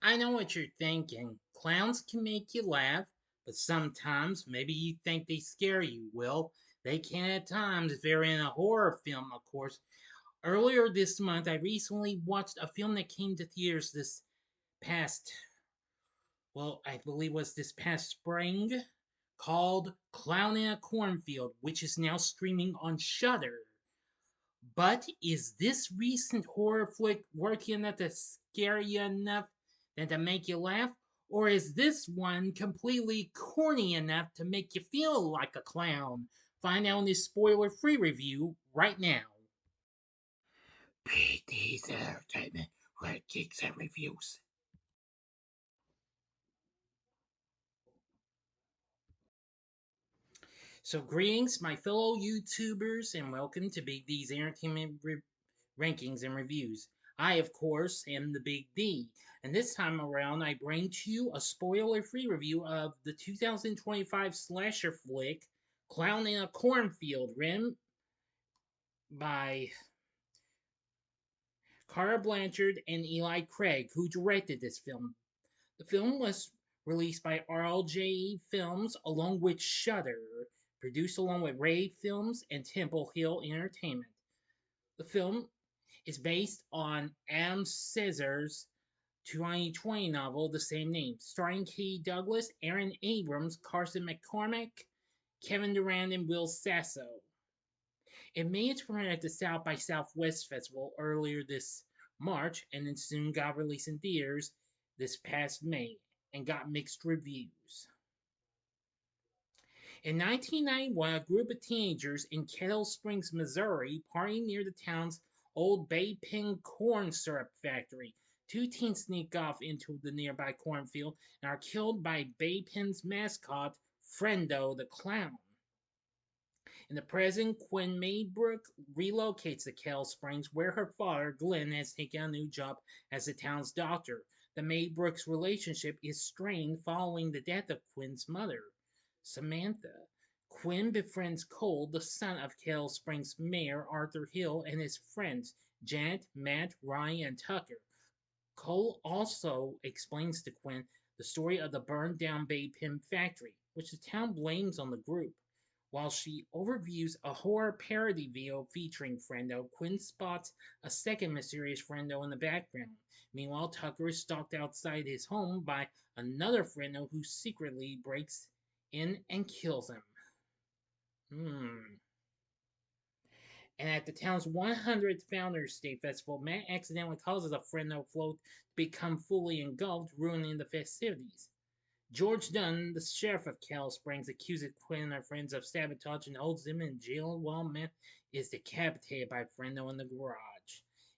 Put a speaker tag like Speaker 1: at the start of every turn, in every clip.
Speaker 1: I know what you're thinking. Clowns can make you laugh, but sometimes maybe you think they scare you. Well, they can at times if they're in a horror film, of course. Earlier this month, I recently watched a film that came to theaters this past, I believe was this past spring, called Clown in a Cornfield, which is now streaming on Shudder. But is this recent horror flick working enough to scare you enough than to make you laugh? Or is this one completely corny enough to make you feel like a clown? Find out in this spoiler free review right now. PT's Entertainment, Red Geeks and Reviews. So, greetings, my fellow YouTubers, and welcome to Big D's Entertainment Rankings and Reviews. I, of course, am the Big D, and this time around I bring to you a spoiler free review of the 2025 slasher flick Clown in a Cornfield, written by Cara Blanchard and Eli Craig, who directed this film. The film was released by RLJ Films along with Shudder, produced along with Ray Films and Temple Hill Entertainment. The film is based on Adam Caesar's 2020 novel of the same name, starring Katie Douglas, Aaron Abrams, Carson MacCormac, Kevin Durand, and Will Sasso. It made its premiere at the South by Southwest Festival earlier this March and then soon got released in theaters this past May and got mixed reviews. In 1991, a group of teenagers in Kettle Springs, Missouri, party near the town's old Bay Pen corn syrup factory. Two teens sneak off into the nearby cornfield and are killed by Bay Pen's mascot, Friendo the Clown. In the present, Quinn Maybrook relocates to Kettle Springs, where her father, Glenn, has taken a new job as the town's doctor. The Maybrooks' relationship is strained following the death of Quinn's mother, Samantha. Quinn befriends Cole, the son of Kettle Springs Mayor Arthur Hill, and his friends, Janet, Matt, Ryan, and Tucker. Cole also explains to Quinn the story of the burned down Bay Pen factory, which the town blames on the group. While she overviews a horror parody video featuring Friendo, Quinn spots a second mysterious Friendo in the background. Meanwhile, Tucker is stalked outside his home by another Friendo who secretly breaks in and kills him. And at the town's 100th Founders Day Festival, Matt accidentally causes a Friendo float to become fully engulfed, ruining the festivities. George Dunn, the sheriff of Cal Springs, accuses Quinn and her friends of sabotage and holds them in jail while Matt is decapitated by Friendo in the garage.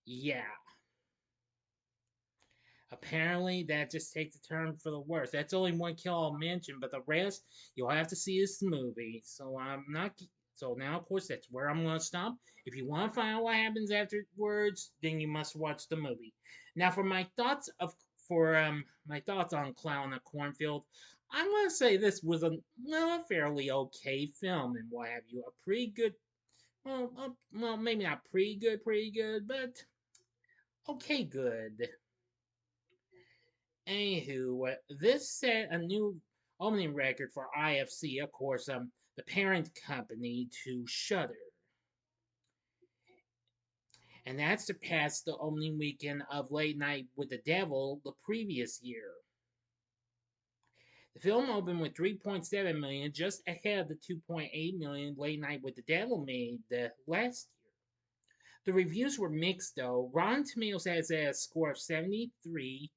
Speaker 1: Yeah. Apparently, that just takes a turn for the worse. That's only one kill I'll mention, but the rest, you'll have to see this movie. So I'm not. So now, of course, that's where I'm going to stop. If you want to find out what happens afterwards, then you must watch the movie. Now, for my thoughts on Clown at Cornfield, I'm going to say this was a fairly okay film and what have you. A pretty good, maybe not pretty good, but okay, good. Anywho, this set a new opening record for IFC, of course, the parent company to Shudder, and that surpassed the opening weekend of Late Night with the Devil the previous year. The film opened with 3.7 million, just ahead of the 2.8 million Late Night with the Devil made the last year. The reviews were mixed though. Rotten Tomatoes has a score of 73%,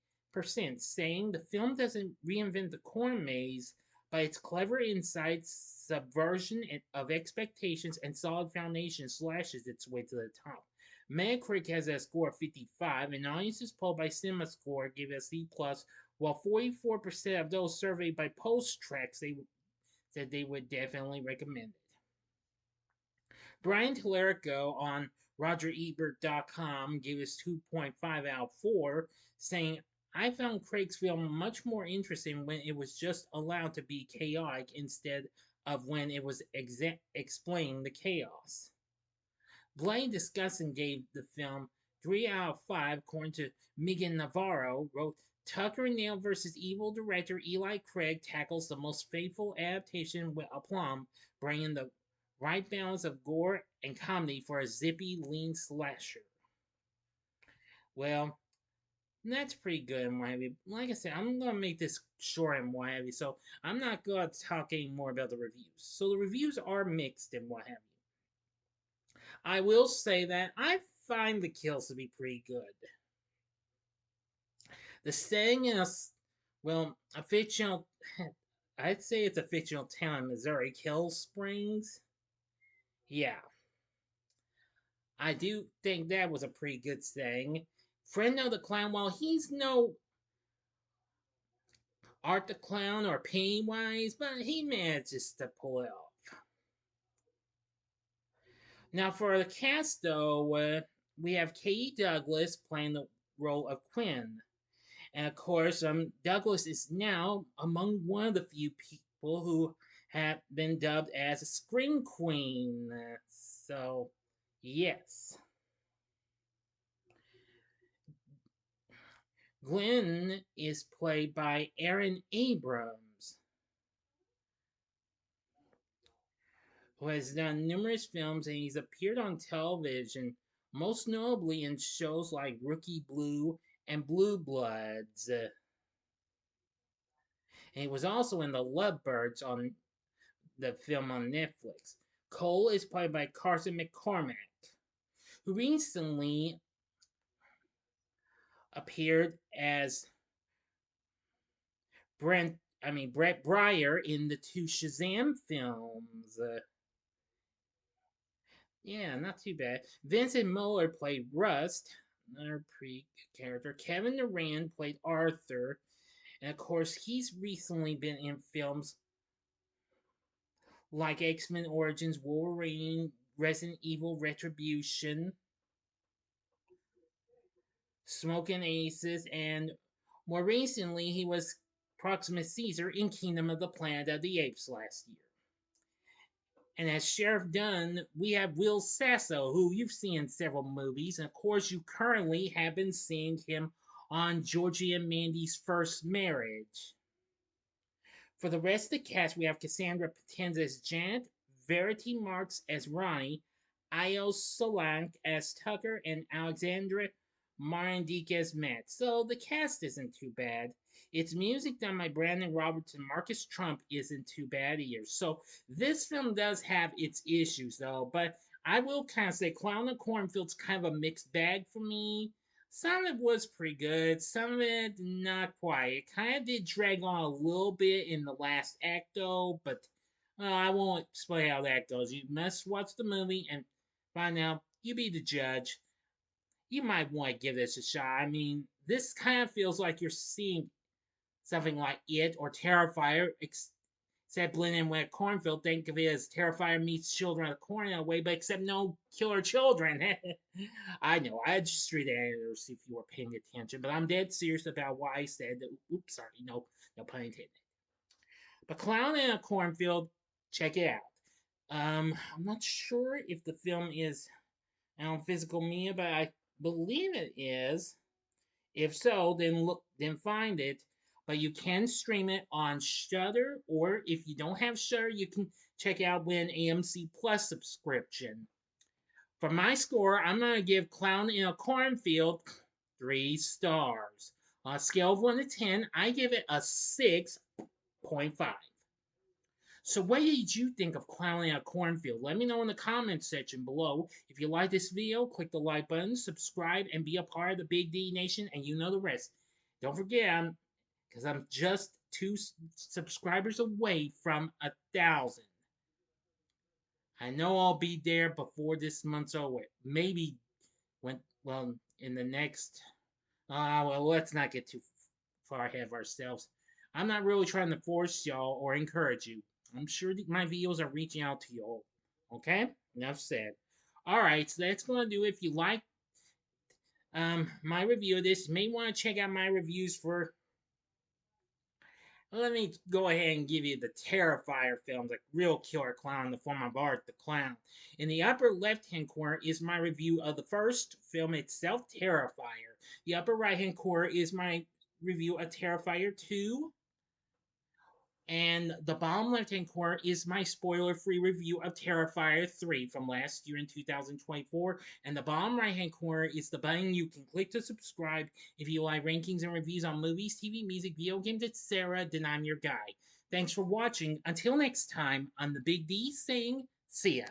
Speaker 1: saying the film doesn't reinvent the corn maze, but its clever insights, subversion of expectations, and solid foundation slashes its way to the top. Metacritic has a score of 55, and audiences polled by CinemaScore give it a C+, while 44% of those surveyed by Post-Tracks said they would definitely recommend it. Brian Tallarico on RogerEbert.com gave us 2.5 out of 4, saying, I found Craig's film much more interesting when it was just allowed to be chaotic instead of when it was explaining the chaos. Blaine Discussion gave the film 3 out of 5, according to Megan Navarro, wrote Tucker and Dale versus Evil director Eli Craig tackles the most faithful adaptation with aplomb, bringing the right balance of gore and comedy for a zippy, lean slasher. Well, that's pretty good and what have you. Like I said, I'm gonna make this short and what have you, so I'm not gonna talk any more about the reviews. So the reviews are mixed and what have you. I will say that I find the kills to be pretty good. The setting in a fictional, I'd say it's a fictional town in Missouri, Kill Springs. Yeah, I do think that was a pretty good setting. Fredno the Clown, while he's no Art the Clown or Pennywise, but he manages to pull it off. Now, for the cast, though, we have Katie Douglas playing the role of Quinn. And of course, Douglas is now among one of the few people who have been dubbed as a Scream Queen. So, yes. Glenn is played by Aaron Abrams, who has done numerous films and he's appeared on television, most notably in shows like Rookie Blue and Blue Bloods. And he was also in The Lovebirds on the film on Netflix. Cole is played by Carson MacCormac, who recently appeared as Brett Breyer in the two Shazam films. Yeah, not too bad. Vincent Miller played Rust, another pretty good character. Kevin Durand played Arthur, and of course, he's recently been in films like X-Men Origins, Wolverine, Resident Evil Retribution, Smoking Aces, and more recently, he was Proxima Caesar in Kingdom of the Planet of the Apes last year. And as Sheriff Dunn, we have Will Sasso, who you've seen in several movies. And of course, you currently have been seeing him on Georgie and Mandy's First Marriage. For the rest of the cast, we have Cassandra Potenza as Janet, Verity Marks as Ronnie, Io Solank as Tucker, and Alexandra Marandik as Matt. So the cast isn't too bad. It's music done by Brandon Roberts and Marcus Trump isn't too bad either. So this film does have its issues though, but I will kind of say Clown and Cornfield's kind of a mixed bag for me. Some of it was pretty good, some of it not quite. It kind of did drag on a little bit in the last act though, but I won't explain how that goes. You must watch the movie and find out. You be the judge. You might want to give this a shot. I mean, this kind of feels like you're seeing something like It or Terrifier, except blending with Cornfield. Think of it as Terrifier meets Children of the Corn in a way, but except no killer children. I know, I just read the editors if you were paying attention, but I'm dead serious about what I said. Oops, sorry, no pun intended. But Clown in a Cornfield, check it out. I'm not sure if the film is on physical media, but I believe it is. If so, then find it. But you can stream it on Shudder, or if you don't have Shudder, you can check out with an AMC Plus subscription. For my score, I'm gonna give Clown in a Cornfield 3 stars. On a scale of 1 to 10, I give it a 6.5. So what did you think of Clown in a Cornfield? Let me know in the comments section below. If you like this video, click the like button, subscribe, and be a part of the Big D Nation, and you know the rest. Don't forget, because I'm just 2 subscribers away from 1,000. I know I'll be there before this month's over. Maybe in the next. Let's not get too far ahead of ourselves. I'm not really trying to force y'all or encourage you. I'm sure my videos are reaching out to you all. Okay? Enough said. Alright, so that's going to do it. If you like my review of this, you may want to check out my reviews for Let me go ahead and give you the Terrifier films, like real killer clown in the form of Art the Clown. In the upper left-hand corner is my review of the first film itself, Terrifier. The upper right-hand corner is my review of Terrifier 2. And the bottom left-hand corner is my spoiler-free review of Terrifier 3 from last year in 2024. And the bottom right-hand corner is the button you can click to subscribe if you like rankings and reviews on movies, TV, music, video games, etc. Then I'm your guy. Thanks for watching. Until next time, I'm the Big D saying, see ya.